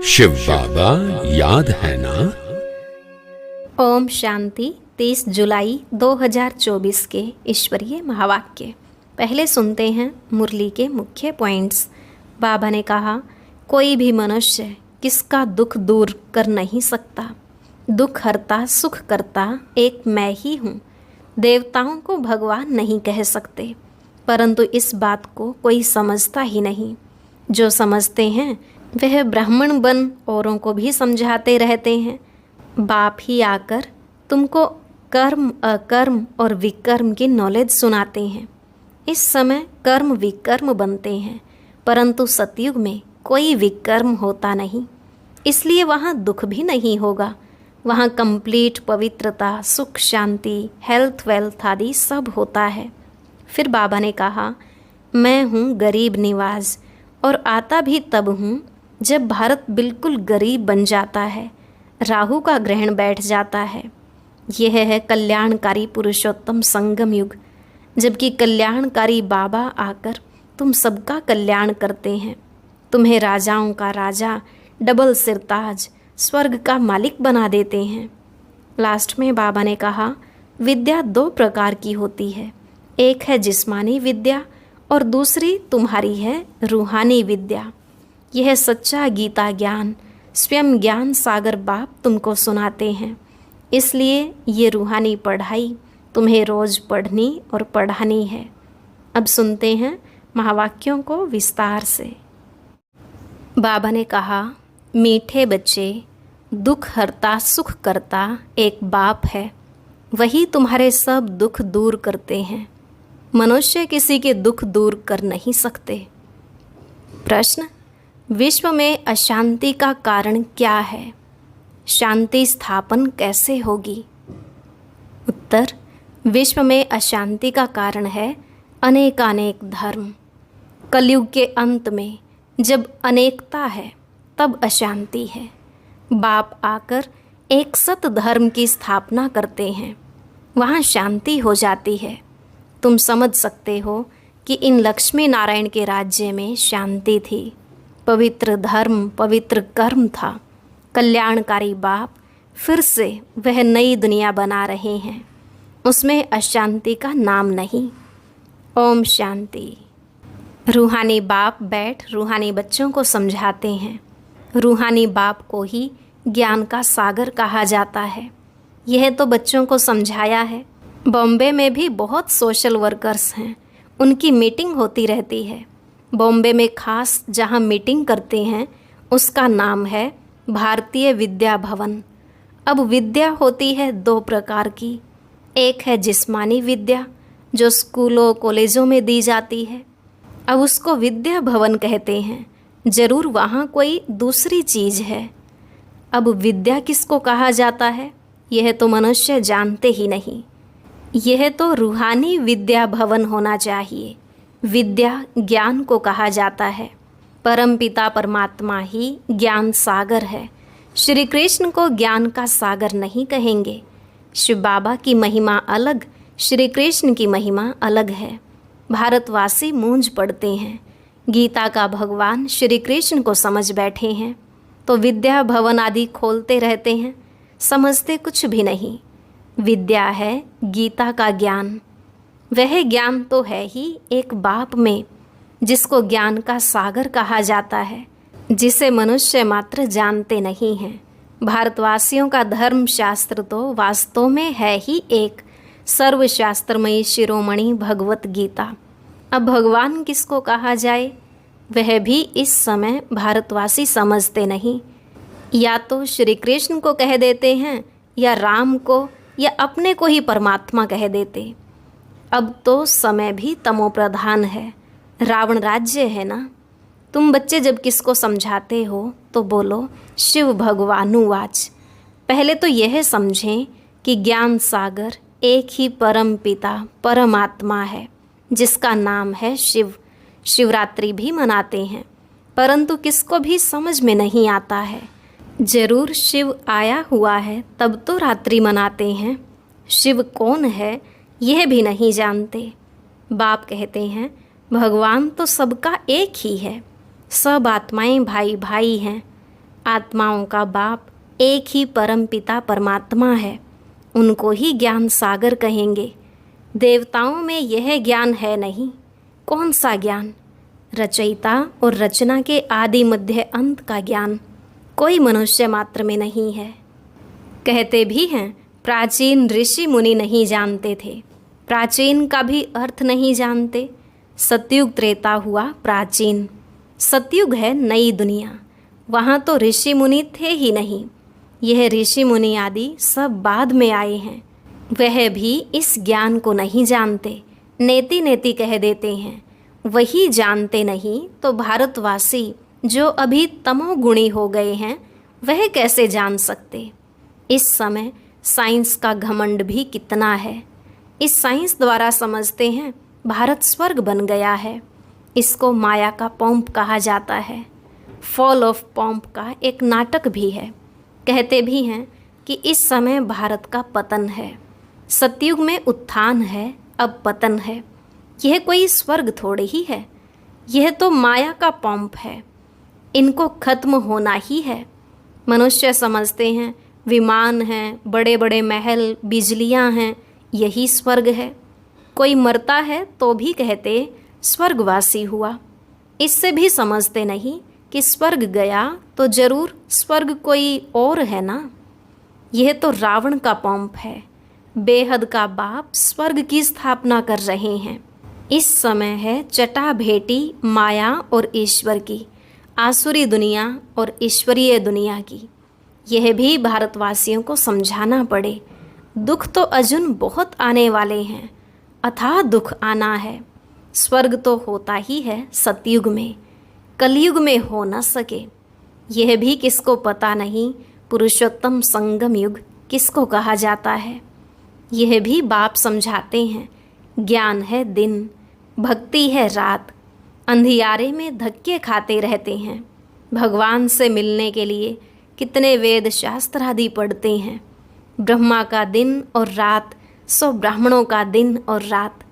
शिव बाबा याद है ना। ओम शांति। 30 जुलाई 2024 के ईश्वरीय महावाक्य। पहले सुनते हैं मुरली के मुख्य पॉइंट्स। बाबा ने कहा, कोई भी मनुष्य किसका दुख दूर कर नहीं सकता। दुख हरता सुख करता एक मैं ही हूँ। देवताओं को भगवान नहीं कह सकते, परंतु इस बात को कोई समझता ही नहीं। जो समझते हैं वह ब्राह्मण बन औरों को भी समझाते रहते हैं। बाप ही आकर तुमको कर्म अकर्म और विकर्म की नॉलेज सुनाते हैं। इस समय कर्म विकर्म बनते हैं, परंतु सतयुग में कोई विकर्म होता नहीं, इसलिए वहाँ दुख भी नहीं होगा। वहाँ कंप्लीट पवित्रता, सुख, शांति, हेल्थ, वेल्थ आदि सब होता है। फिर बाबा ने कहा, मैं हूँ गरीब निवाज और आता भी तब हूँ जब भारत बिल्कुल गरीब बन जाता है, राहु का ग्रहण बैठ जाता है। यह है कल्याणकारी पुरुषोत्तम संगम युग, जबकि कल्याणकारी बाबा आकर तुम सबका कल्याण करते हैं। तुम्हें राजाओं का राजा, डबल सिरताज, स्वर्ग का मालिक बना देते हैं। लास्ट में बाबा ने कहा, विद्या 2 प्रकार की होती है। एक है जिस्मानी विद्या और दूसरी तुम्हारी है रूहानी विद्या। यह सच्चा गीता ज्ञान स्वयं ज्ञान सागर बाप तुमको सुनाते हैं, इसलिए ये रूहानी पढ़ाई तुम्हें रोज़ पढ़नी और पढ़ानी है। अब सुनते हैं महावाक्यों को विस्तार से। बाबा ने कहा, मीठे बच्चे, दुख हरता सुख करता एक बाप है, वही तुम्हारे सब दुख दूर करते हैं। मनुष्य किसी के दुख दूर कर नहीं सकते। प्रश्न, विश्व में अशांति का कारण क्या है? शांति स्थापन कैसे होगी? उत्तर, विश्व में अशांति का कारण है अनेकानेक धर्म। कलयुग के अंत में जब अनेकता है तब अशांति है। बाप आकर एक सत धर्म की स्थापना करते हैं, वहाँ शांति हो जाती है। तुम समझ सकते हो कि इन लक्ष्मी नारायण के राज्य में शांति थी, पवित्र धर्म, पवित्र कर्म था। कल्याणकारी बाप फिर से वह नई दुनिया बना रहे हैं, उसमें अशांति का नाम नहीं। ओम शांति। रूहानी बाप बैठ रूहानी बच्चों को समझाते हैं। रूहानी बाप को ही ज्ञान का सागर कहा जाता है। यह तो बच्चों को समझाया है। बॉम्बे में भी बहुत सोशल वर्कर्स हैं, उनकी मीटिंग होती रहती है। बॉम्बे में खास जहाँ मीटिंग करते हैं उसका नाम है भारतीय विद्या भवन। अब विद्या होती है 2 प्रकार की। एक है जिस्मानी विद्या जो स्कूलों कॉलेजों में दी जाती है, अब उसको विद्या भवन कहते हैं। ज़रूर वहाँ कोई दूसरी चीज़ है। अब विद्या किसको कहा जाता है यह तो मनुष्य जानते ही नहीं। यह तो रूहानी विद्या भवन होना चाहिए। विद्या ज्ञान को कहा जाता है। परमपिता परमात्मा ही ज्ञान सागर है। श्री कृष्ण को ज्ञान का सागर नहीं कहेंगे। शिव बाबा की महिमा अलग, श्री कृष्ण की महिमा अलग है। भारतवासी मूंझ पड़ते हैं। गीता का भगवान श्री कृष्ण को समझ बैठे हैं तो विद्या भवन आदि खोलते रहते हैं, समझते कुछ भी नहीं। विद्या है गीता का ज्ञान। वह ज्ञान तो है ही एक बाप में, जिसको ज्ञान का सागर कहा जाता है, जिसे मनुष्य मात्र जानते नहीं हैं। भारतवासियों का धर्म शास्त्र तो वास्तव में है ही एक सर्वशास्त्रमयी शिरोमणि भगवत गीता। अब भगवान किसको कहा जाए वह भी इस समय भारतवासी समझते नहीं। या तो श्री कृष्ण को कह देते हैं या राम को या अपने को ही परमात्मा कह देते। अब तो समय भी तमो प्रधान है, रावण राज्य है ना। तुम बच्चे जब किसको समझाते हो तो बोलो शिव भगवानुवाच। पहले तो यह समझें कि ज्ञान सागर एक ही परम पिता परमात्मा है, जिसका नाम है शिव। शिवरात्रि भी मनाते हैं, परंतु किसको भी समझ में नहीं आता है। जरूर शिव आया हुआ है तब तो रात्रि मनाते हैं। शिव कौन है यह भी नहीं जानते। बाप कहते हैं भगवान तो सबका एक ही है, सब आत्माएं भाई भाई हैं। आत्माओं का बाप एक ही परम पिता परमात्मा है, उनको ही ज्ञान सागर कहेंगे। देवताओं में यह ज्ञान है नहीं। कौन सा ज्ञान? रचयिता और रचना के आदि मध्य अंत का ज्ञान कोई मनुष्य मात्र में नहीं है। कहते भी हैं प्राचीन ऋषि मुनि नहीं जानते थे। प्राचीन का भी अर्थ नहीं जानते। सतयुग त्रेता हुआ प्राचीन, सतयुग है नई दुनिया। वहाँ तो ऋषि मुनि थे ही नहीं। यह ऋषि मुनि आदि सब बाद में आए हैं। वह भी इस ज्ञान को नहीं जानते, नेति नेति कह देते हैं। वही जानते नहीं तो भारतवासी जो अभी तमोगुणी हो गए हैं वह कैसे जान सकते? इस समय साइंस का घमंड भी कितना है। इस साइंस द्वारा समझते हैं भारत स्वर्ग बन गया है। इसको माया का पोंप कहा जाता है। फॉल ऑफ पोंप का एक नाटक भी है। कहते भी हैं कि इस समय भारत का पतन है। सतयुग में उत्थान है, अब पतन है। यह कोई स्वर्ग थोड़े ही है, यह तो माया का पोंप है। इनको खत्म होना ही है। मनुष्य समझते हैं विमान हैं, बड़े बड़े महल, बिजलियां हैं, यही स्वर्ग है। कोई मरता है तो भी कहते स्वर्गवासी हुआ। इससे भी समझते नहीं कि स्वर्ग गया तो जरूर स्वर्ग कोई और है ना। यह तो रावण का पोंप है। बेहद का बाप स्वर्ग की स्थापना कर रहे हैं। इस समय है चटा भेटी माया और ईश्वर की, आसुरी दुनिया और ईश्वरीय दुनिया की। यह भी भारतवासियों को समझाना पड़े। दुख तो अजुन बहुत आने वाले हैं, अथाह दुख आना है। स्वर्ग तो होता ही है सतयुग में, कलयुग में हो न सके। यह भी किसको पता नहीं पुरुषोत्तम संगम युग किसको कहा जाता है। यह भी बाप समझाते हैं ज्ञान है दिन, भक्ति है रात। अंधियारे में धक्के खाते रहते हैं। भगवान से मिलने के लिए कितने वेद शास्त्र आदि पढ़ते हैं। ब्रह्मा का दिन और रात, सो ब्राह्मणों का दिन और रात।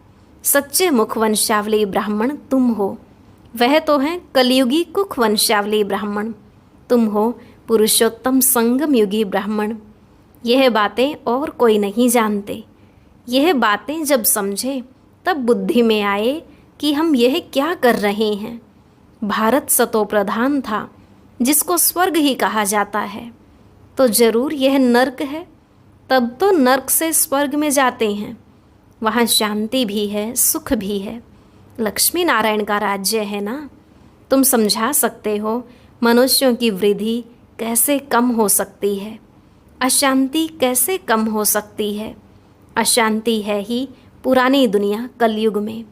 सच्चे मुख वंशावली ब्राह्मण तुम हो। वह तो हैं कलयुगी कुख वंशावली ब्राह्मण। तुम हो पुरुषोत्तम संगम युगी ब्राह्मण। यह बातें और कोई नहीं जानते। यह बातें जब समझे तब बुद्धि में आए कि हम यह क्या कर रहे हैं। भारत सतो प्रधान था, जिसको स्वर्ग ही कहा जाता है, तो जरूर यह नर्क है। तब तो नर्क से स्वर्ग में जाते हैं। वहाँ शांति भी है, सुख भी है। लक्ष्मी नारायण का राज्य है ना। तुम समझा सकते हो मनुष्यों की वृद्धि कैसे कम हो सकती है, अशांति कैसे कम हो सकती है। अशांति है ही पुरानी दुनिया कलयुग में,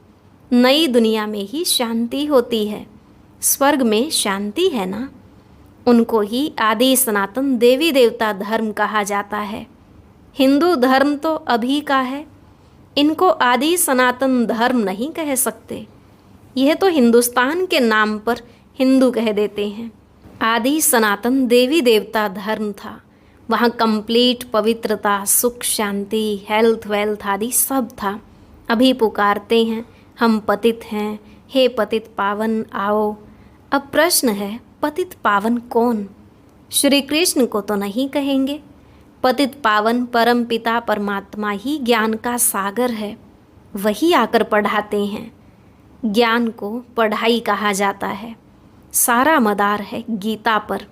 नई दुनिया में ही शांति होती है। स्वर्ग में शांति है ना। उनको ही आदि सनातन देवी देवता धर्म कहा जाता है। हिंदू धर्म तो अभी का है, इनको आदि सनातन धर्म नहीं कह सकते। यह तो हिंदुस्तान के नाम पर हिंदू कह देते हैं। आदि सनातन देवी देवता धर्म था। वहाँ कंप्लीट पवित्रता, सुख, शांति, हेल्थ, वेल्थ आदि सब था। अभी पुकारते हैं हम पतित हैं, हे पतित पावन आओ। अब प्रश्न है पतित पावन कौन? श्री कृष्ण को तो नहीं कहेंगे। पतित पावन परम पिता परमात्मा ही ज्ञान का सागर है। वही आकर पढ़ाते हैं। ज्ञान को पढ़ाई कहा जाता है। सारा मदार है गीता पर।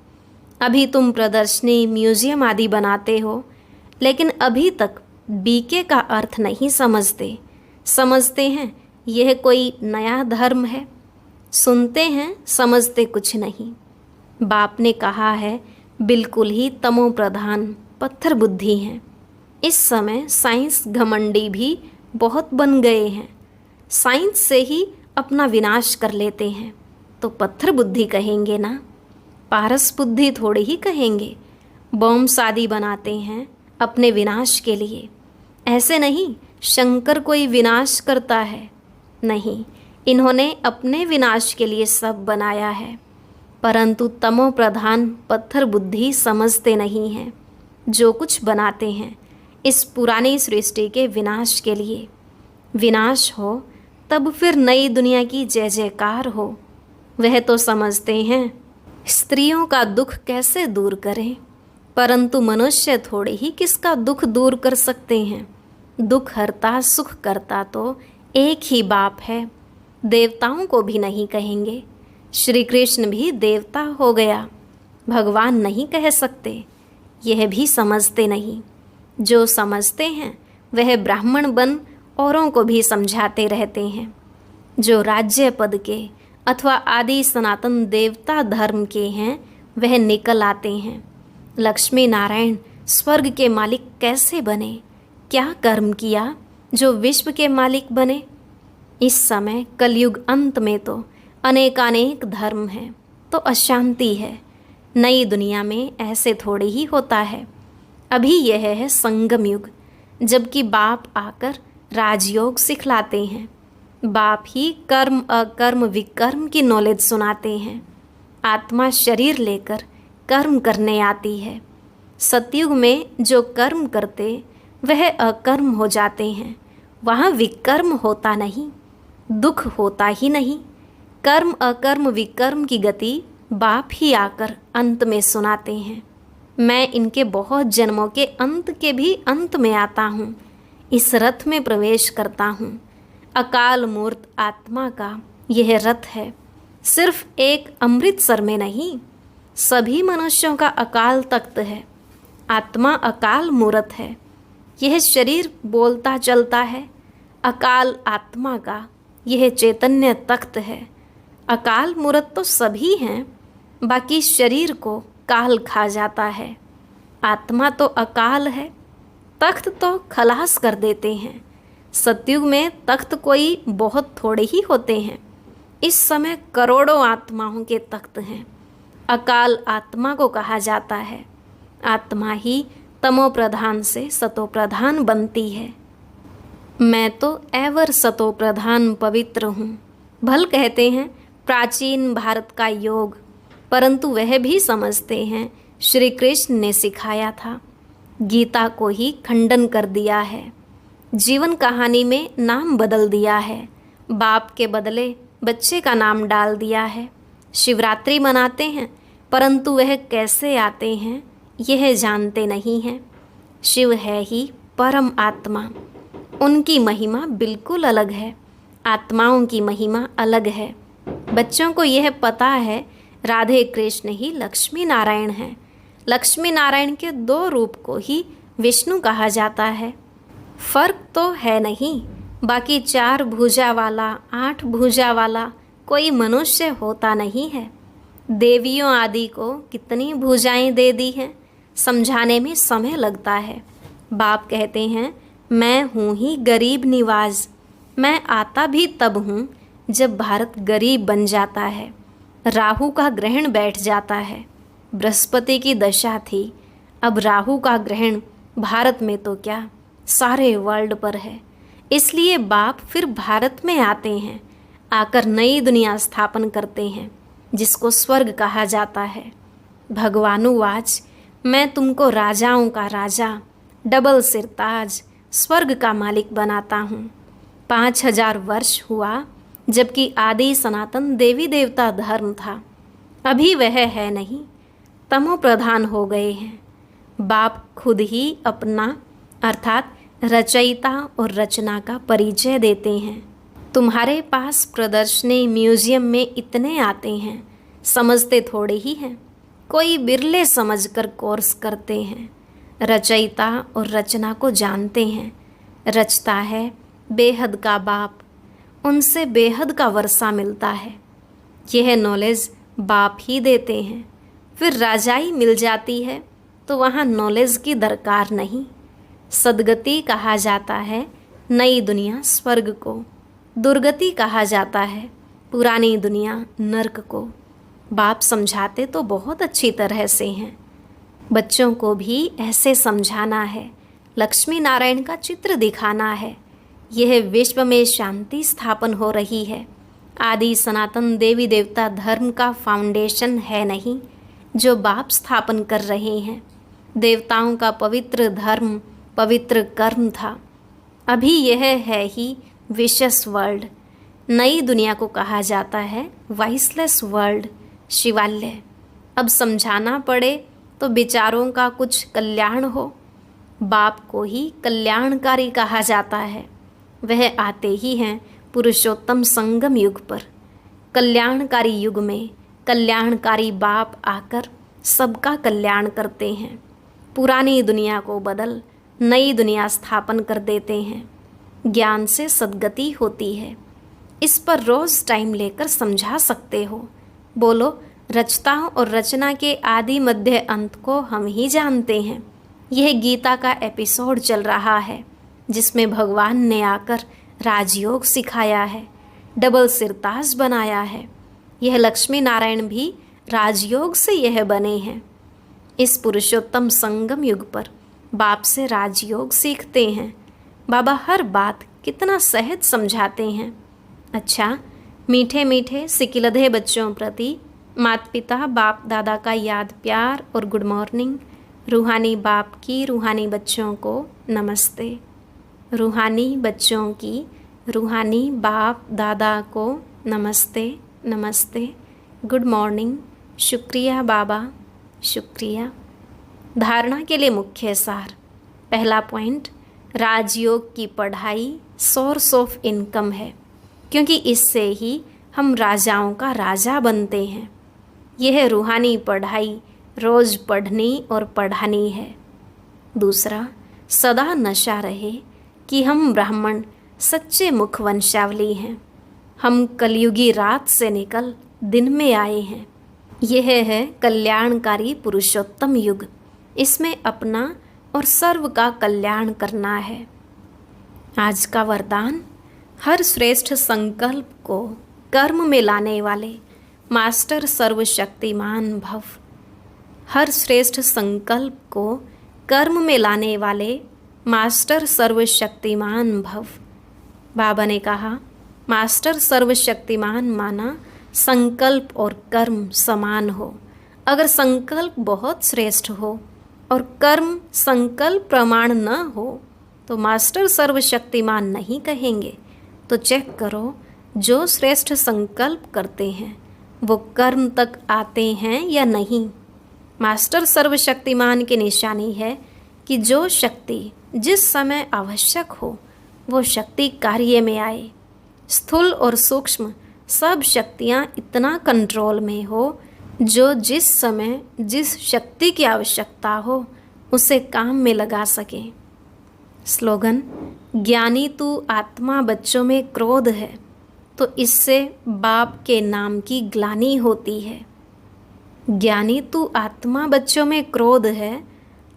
अभी तुम प्रदर्शनी, म्यूजियम आदि बनाते हो, लेकिन अभी तक बीके का अर्थ नहीं समझते। समझते हैं यह कोई नया धर्म है। सुनते हैं, समझते कुछ नहीं। बाप ने कहा है बिल्कुल ही तमो प्रधान पत्थर बुद्धि हैं। इस समय साइंस घमंडी भी बहुत बन गए हैं। साइंस से ही अपना विनाश कर लेते हैं, तो पत्थर बुद्धि कहेंगे ना, पारस बुद्धि थोड़े ही कहेंगे। बम शादी बनाते हैं अपने विनाश के लिए। ऐसे नहीं शंकर कोई विनाश करता है, नहीं, इन्होंने अपने विनाश के लिए सब बनाया है। परंतु तमो प्रधान पत्थर बुद्धि समझते नहीं हैं। जो कुछ बनाते हैं इस पुरानी सृष्टि के विनाश के लिए। विनाश हो तब फिर नई दुनिया की जय जयकार हो। वह तो समझते हैं स्त्रियों का दुख कैसे दूर करें, परंतु मनुष्य थोड़े ही किसका दुख दूर कर सकते हैं। दुख हरता सुख करता तो एक ही बाप है, देवताओं को भी नहीं कहेंगे। श्री कृष्ण भी देवता हो गया, भगवान नहीं कह सकते, यह भी समझते नहीं। जो समझते हैं वह ब्राह्मण बन औरों को भी समझाते रहते हैं। जो राज्य पद के अथवा आदि सनातन देवता धर्म के हैं वह निकल आते हैं। लक्ष्मी नारायण स्वर्ग के मालिक कैसे बने, क्या कर्म किया जो विश्व के मालिक बने। इस समय कलयुग अंत में तो अनेकानेक धर्म हैं तो अशांति है। नई दुनिया में ऐसे थोड़े ही होता है। अभी यह है संगम युग, जबकि बाप आकर राजयोग सिखलाते हैं। बाप ही कर्म अकर्म विकर्म की नॉलेज सुनाते हैं। आत्मा शरीर लेकर कर्म करने आती है। सतयुग में जो कर्म करते वह अकर्म हो जाते हैं, वहाँ विकर्म होता नहीं, दुख होता ही नहीं। कर्म अकर्म विकर्म की गति बाप ही आकर अंत में सुनाते हैं। मैं इनके बहुत जन्मों के अंत के भी अंत में आता हूँ, इस रथ में प्रवेश करता हूँ। अकाल मूर्त आत्मा का यह रथ है, सिर्फ एक अमृतसर में नहीं, सभी मनुष्यों का अकाल तख्त है। आत्मा अकाल मूर्त है, यह शरीर बोलता चलता है। अकाल आत्मा का यह चैतन्य तख्त है। अकाल मूर्त तो सभी हैं, बाकी शरीर को काल खा जाता है। आत्मा तो अकाल है, तख्त तो खलास कर देते हैं। सतयुग में तख्त कोई बहुत थोड़े ही होते हैं, इस समय करोड़ों आत्माओं के तख्त हैं। अकाल आत्मा को कहा जाता है। आत्मा ही तमो प्रधान से सतो प्रधान बनती है। मैं तो एवर सतो प्रधान पवित्र हूँ, भल कहते हैं प्राचीन भारत का योग, परंतु वह भी समझते हैं श्री कृष्ण ने सिखाया था। गीता को ही खंडन कर दिया है, जीवन कहानी में नाम बदल दिया है, बाप के बदले बच्चे का नाम डाल दिया है। शिवरात्रि मनाते हैं, परंतु वह कैसे आते हैं यह जानते नहीं हैं। शिव है ही परम आत्मा, उनकी महिमा बिल्कुल अलग है, आत्माओं की महिमा अलग है। बच्चों को यह पता है राधे कृष्ण ही लक्ष्मी नारायण हैं। लक्ष्मी नारायण के दो रूप को ही विष्णु कहा जाता है। फर्क तो है नहीं, बाकी 4 भुजा वाला 8 भुजा वाला कोई मनुष्य होता नहीं है। देवियों आदि को कितनी भुजाएं दे दी हैं, समझाने में समय लगता है। बाप कहते हैं मैं हूँ ही गरीब निवाज, मैं आता भी तब हूँ जब भारत गरीब बन जाता है। राहु का ग्रहण बैठ जाता है, बृहस्पति की दशा थी, अब राहु का ग्रहण भारत में तो क्या सारे वर्ल्ड पर है। इसलिए बाप फिर भारत में आते हैं, आकर नई दुनिया स्थापन करते हैं जिसको स्वर्ग कहा जाता है। भगवानुवाच मैं तुमको राजाओं का राजा, डबल सिरताज, स्वर्ग का मालिक बनाता हूँ। 5000 वर्ष हुआ जबकि आदि सनातन देवी देवता धर्म था, अभी वह है नहीं, तमो प्रधान हो गए हैं। बाप खुद ही अपना अर्थात रचयिता और रचना का परिचय देते हैं। तुम्हारे पास प्रदर्शनी म्यूजियम में इतने आते हैं, समझते थोड़े ही हैं, कोई बिरले समझकर कोर्स करते हैं। रचयिता और रचना को जानते हैं। रचता है बेहद का बाप, उनसे बेहद का वर्षा मिलता है। यह नॉलेज बाप ही देते हैं। फिर राजाई मिल जाती है तो वहाँ नॉलेज की दरकार नहीं। सदगति कहा जाता है नई दुनिया स्वर्ग को, दुर्गति कहा जाता है पुरानी दुनिया नर्क को। बाप समझाते तो बहुत अच्छी तरह से हैं, बच्चों को भी ऐसे समझाना है, लक्ष्मी नारायण का चित्र दिखाना है। यह विश्व में शांति स्थापन हो रही है। आदि सनातन देवी देवता धर्म का फाउंडेशन है नहीं जो बाप स्थापन कर रहे हैं। देवताओं का पवित्र धर्म पवित्र कर्म था, अभी यह है ही विशेष वर्ल्ड। नई दुनिया को कहा जाता है वाइसलेस वर्ल्ड, शिवालय। अब समझाना पड़े तो विचारों का कुछ कल्याण हो। बाप को ही कल्याणकारी कहा जाता है। वह आते ही हैं पुरुषोत्तम संगम युग पर। कल्याणकारी युग में कल्याणकारी बाप आकर सबका कल्याण करते हैं। पुरानी दुनिया को बदल नई दुनिया स्थापन कर देते हैं। ज्ञान से सद्गति होती है। इस पर रोज़ टाइम लेकर समझा सकते हो। बोलो, रचता और रचना के आदि मध्य अंत को हम ही जानते हैं। यह गीता का एपिसोड चल रहा है जिसमें भगवान ने आकर राजयोग सिखाया है, डबल सिरताज बनाया है। यह लक्ष्मी नारायण भी राजयोग से यह बने हैं। इस पुरुषोत्तम संगम युग पर बाप से राजयोग सीखते हैं। बाबा हर बात कितना सहज समझाते हैं। अच्छा, मीठे मीठे सिकिलधे बच्चों प्रति माता पिता बाप दादा का याद प्यार और गुड मॉर्निंग। रूहानी बाप की रूहानी बच्चों को नमस्ते। रूहानी बच्चों की रूहानी बाप दादा को नमस्ते नमस्ते, गुड मॉर्निंग, शुक्रिया बाबा, शुक्रिया। धारणा के लिए मुख्य सार। पहला पॉइंट, राजयोग की पढ़ाई सोर्स ऑफ इनकम है, क्योंकि इससे ही हम राजाओं का राजा बनते हैं। यह रूहानी पढ़ाई रोज़ पढ़नी और पढ़ानी है। दूसरा, सदा नशा रहे कि हम ब्राह्मण सच्चे मुख वंशावली हैं। हम कलयुगी रात से निकल दिन में आए हैं। यह है कल्याणकारी पुरुषोत्तम युग। इसमें अपना और सर्व का कल्याण करना है। आज का वरदान, हर श्रेष्ठ संकल्प को कर्म में लाने वाले मास्टर सर्वशक्तिमान भव। हर श्रेष्ठ संकल्प को कर्म में लाने वाले मास्टर सर्वशक्तिमान भव। बाबा ने कहा, मास्टर सर्वशक्तिमान माना संकल्प और कर्म समान हो। अगर संकल्प बहुत श्रेष्ठ हो और कर्म संकल्प प्रमाण न हो तो मास्टर सर्वशक्तिमान नहीं कहेंगे। तो चेक करो, जो श्रेष्ठ संकल्प करते हैं वो कर्म तक आते हैं या नहीं। मास्टर सर्वशक्तिमान की निशानी है कि जो शक्ति जिस समय आवश्यक हो वो शक्ति कार्य में आए। स्थूल और सूक्ष्म सब शक्तियाँ इतना कंट्रोल में हो जो जिस समय जिस शक्ति की आवश्यकता हो उसे काम में लगा सके। स्लोगन, ज्ञानी तू आत्मा बच्चों में क्रोध है तो इससे बाप के नाम की ग्लानि होती है। ज्ञानी तू आत्मा बच्चों में क्रोध है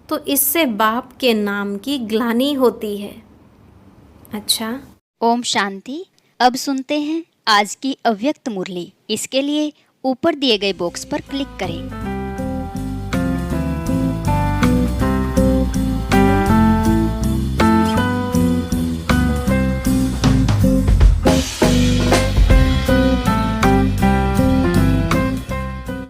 तो इससे बाप के नाम की ग्लानि होती है। अच्छा, ओम शांति। अब सुनते हैं आज की अव्यक्त मुरली। इसके लिए ऊपर दिए गए बॉक्स पर क्लिक करें।